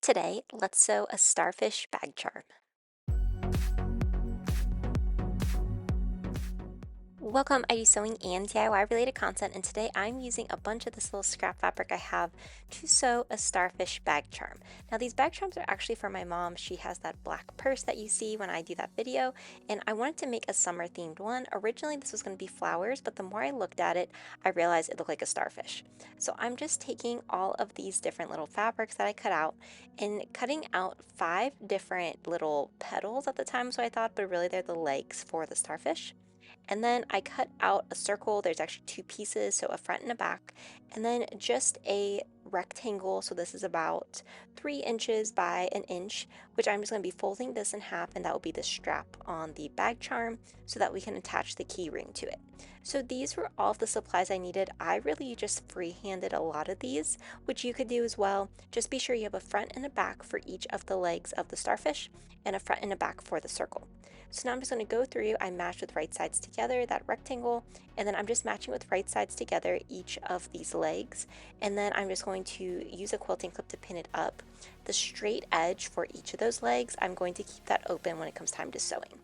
Today, let's sew a starfish bag charm. Welcome, I do sewing and DIY related content, and today I'm using a bunch of this little scrap fabric I have to sew a starfish bag charm. Now these bag charms are actually for my mom. She has that black purse that you see when I do that video, and I wanted to make a summer themed one. Originally this was going to be flowers, but the more I looked at it, I realized it looked like a starfish. So I'm just taking all of these different little fabrics that I cut out and cutting out 5 different little petals at the time, so I thought, but really they're the legs for the starfish. And then I cut out a circle. There's actually 2 pieces, so a front and a back, and then just a rectangle. So this is about 3 inches by an inch, which I'm just going to be folding this in half, and that will be the strap on the bag charm so that we can attach the key ring to it. So these were all of the supplies I needed. I really just freehanded a lot of these, which you could do as well. Just be sure you have a front and a back for each of the legs of the starfish and a front and a back for the circle. So now I'm just going to go through, I matched with right sides together, that rectangle, and then I'm just matching with right sides together each of these legs, and then I'm just going to use a quilting clip to pin it up. The straight edge for each of those legs, I'm going to keep that open when it comes time to sewing.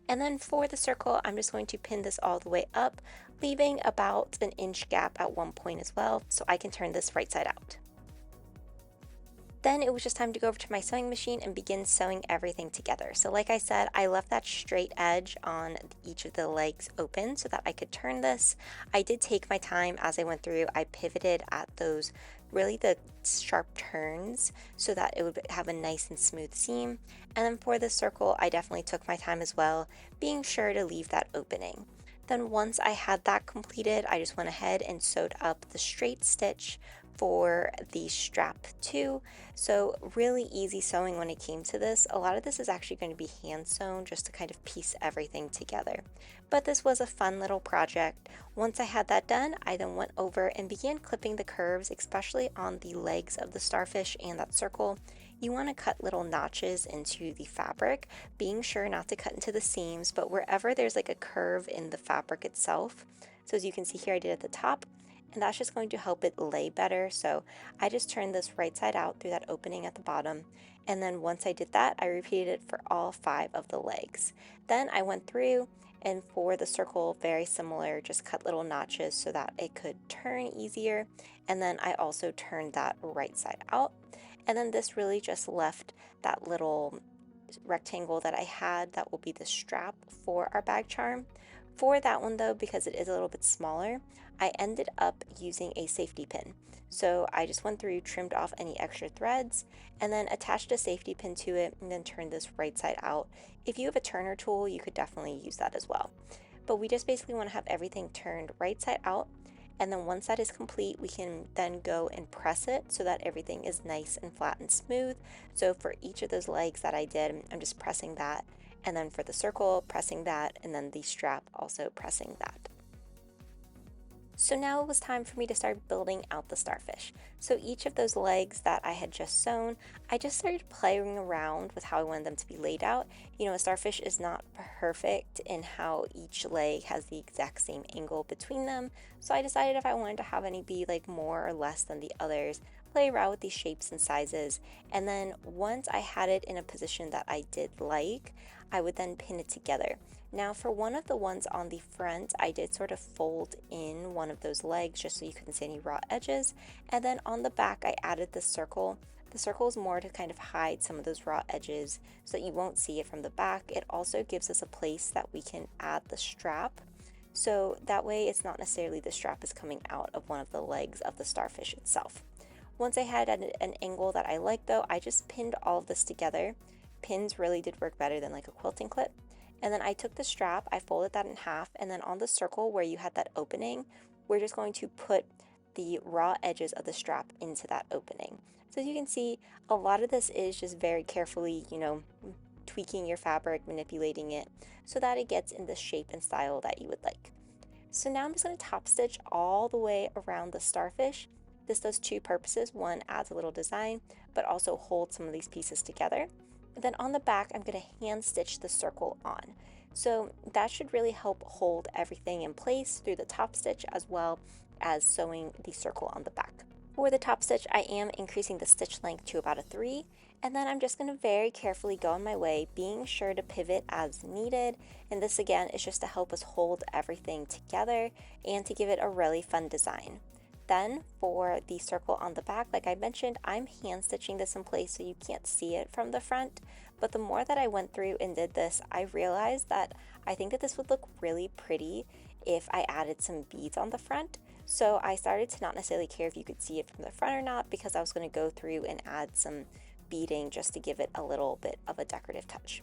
And then for the circle, I'm just going to pin this all the way up, leaving about an inch gap at one point as well, so I can turn this right side out. Then it was just time to go over to my sewing machine and begin sewing everything together. So like I said, I left that straight edge on each of the legs open so that I could turn this. I did take my time as I went through. I pivoted at those really the sharp turns so that it would have a nice and smooth seam. And then for the circle, I definitely took my time as well, being sure to leave that opening. Then once I had that completed, I just went ahead and sewed up the straight stitch for the strap too. So really easy sewing when it came to this. A lot of this is actually going to be hand sewn just to kind of piece everything together. But this was a fun little project. Once I had that done, I then went over and began clipping the curves, especially on the legs of the starfish and that circle. You want to cut little notches into the fabric, being sure not to cut into the seams, but wherever there's like a curve in the fabric itself. So as you can see here, I did at the top, and that's just going to help it lay better. So I just turned this right side out through that opening at the bottom, and then once I did that, I repeated it for all 5 of the legs. Then I went through, and for the circle, very similar, just cut little notches so that it could turn easier, and then I also turned that right side out. And then this really just left that little rectangle that I had that will be the strap for our bag charm. For that one though, because it is a little bit smaller, I ended up using a safety pin. So I just went through, trimmed off any extra threads, and then attached a safety pin to it, and then turned this right side out. If you have a turner tool, you could definitely use that as well. But we just basically want to have everything turned right side out, and then once that is complete, we can then go and press it so that everything is nice and flat and smooth. So for each of those legs that I did, I'm just pressing that, and then for the circle, pressing that, and then the strap also pressing that. So now it was time for me to start building out the starfish. So each of those legs that I had just sewn, I just started playing around with how I wanted them to be laid out. You know, a starfish is not perfect in how each leg has the exact same angle between them. So I decided if I wanted to have any be like more or less than the others, play around with these shapes and sizes. And then once I had it in a position that I did like, I would then pin it together. Now for one of the ones on the front, I did sort of fold in one of those legs just so you couldn't see any raw edges. And then on the back, I added the circle. The circle is more to kind of hide some of those raw edges so that you won't see it from the back. It also gives us a place that we can add the strap. So that way it's not necessarily the strap is coming out of one of the legs of the starfish itself. Once I had an angle that I liked though, I just pinned all of this together. Pins really did work better than like a quilting clip. And then I took the strap, I folded that in half, and then on the circle where you had that opening, we're just going to put the raw edges of the strap into that opening. So as you can see, a lot of this is just very carefully, tweaking your fabric, manipulating it so that it gets in the shape and style that you would like. So now I'm just going to top stitch all the way around the starfish. This does 2 purposes. One, adds a little design, but also holds some of these pieces together. And then on the back, I'm going to hand stitch the circle on. So that should really help hold everything in place through the top stitch as well as sewing the circle on the back. For the top stitch, I am increasing the stitch length to about a 3, and then I'm just going to very carefully go on my way, being sure to pivot as needed, and this again is just to help us hold everything together and to give it a really fun design. Then for the circle on the back, like I mentioned, I'm hand stitching this in place so you can't see it from the front, but the more that I went through and did this, I realized that I think that this would look really pretty if I added some beads on the front. So I started to not necessarily care if you could see it from the front or not, because I was going to go through and add some beading just to give it a little bit of a decorative touch.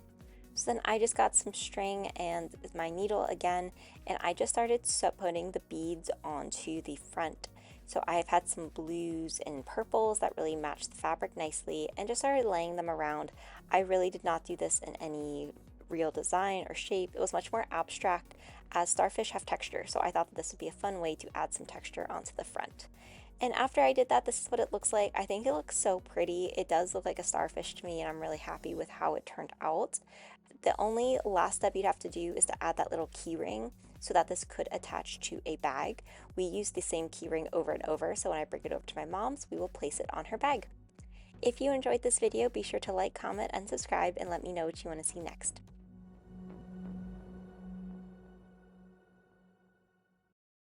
So then I just got some string and my needle again, and I just started putting the beads onto the front. So I've had some blues and purples that really matched the fabric nicely and just started laying them around. I really did not do this in any real design or shape. It was much more abstract, as starfish have texture, so I thought that this would be a fun way to add some texture onto the front. And after I did that, this is what it looks like. I think it looks so pretty. It does look like a starfish to me, and I'm really happy with how it turned out. The only last step you'd have to do is to add that little key ring so that this could attach to a bag. We use the same key ring over and over, so when I bring it over to my mom's, we will place it on her bag. If you enjoyed this video, be sure to like, comment, and subscribe, and let me know what you want to see next.